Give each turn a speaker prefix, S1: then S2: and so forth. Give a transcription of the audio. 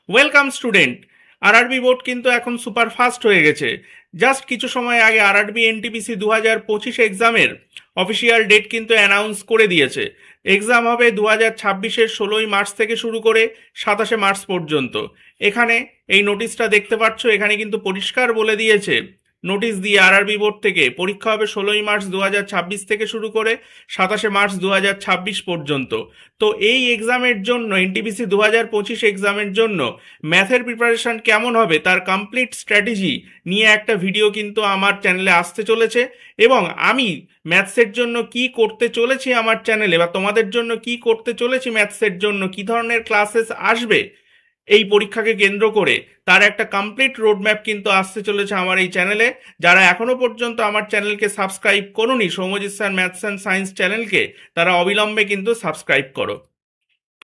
S1: Welcome student. RRB board কিন্তু এখন super fast হয়ে গেছে। জাস্ট কিছু সময় আগে আরআরবি এনটিপিসি 2025 এক্সামের অফিসিয়াল ডেট কিন্তু অ্যানাউন্স করে দিয়েছে। এক্সাম হবে 2026-এর 16ই মার্চ থেকে শুরু করে 27শে মার্চ পর্যন্ত। এখানে এই নোটিশটা দেখতে পাচ্ছ, এখানে কিন্তু পরিষ্কার বলে দিয়েছে নোটিশ দিয়ে আরআরবি বোর্ড থেকে পরীক্ষা হবে 16ই মার্চ 2026 থেকে শুরু করে 27শে মার্চ 2026 পর্যন্ত। তো এই এক্সামের জন্য এনটিপিসি 2025 এক্সামের জন্য ম্যাথের প্রিপারেশন কেমন হবে তার কমপ্লিট স্ট্র্যাটেজি নিয়ে একটা ভিডিও কিন্তু আমার চ্যানেলে আসতে চলেছে। এবং আমি ম্যাথসের জন্য কি করতে চলেছি আমার চ্যানেলে, বা তোমাদের জন্য কি করতে চলেছি ম্যাথসের জন্য, কি ধরনের ক্লাসেস আসবে এই পরীক্ষাকে কেন্দ্র করে, তার একটা কমপ্লিট রোডম্যাপ কিন্তু আসতে চলেছে আমার এই চ্যানেলে। যারা এখনো পর্যন্ত আমার চ্যানেলকে সাবস্ক্রাইব করোনি, Soumyajit sir maths and science চ্যানেলকে, তারা অবিলম্বে কিন্তু সাবস্ক্রাইব করো।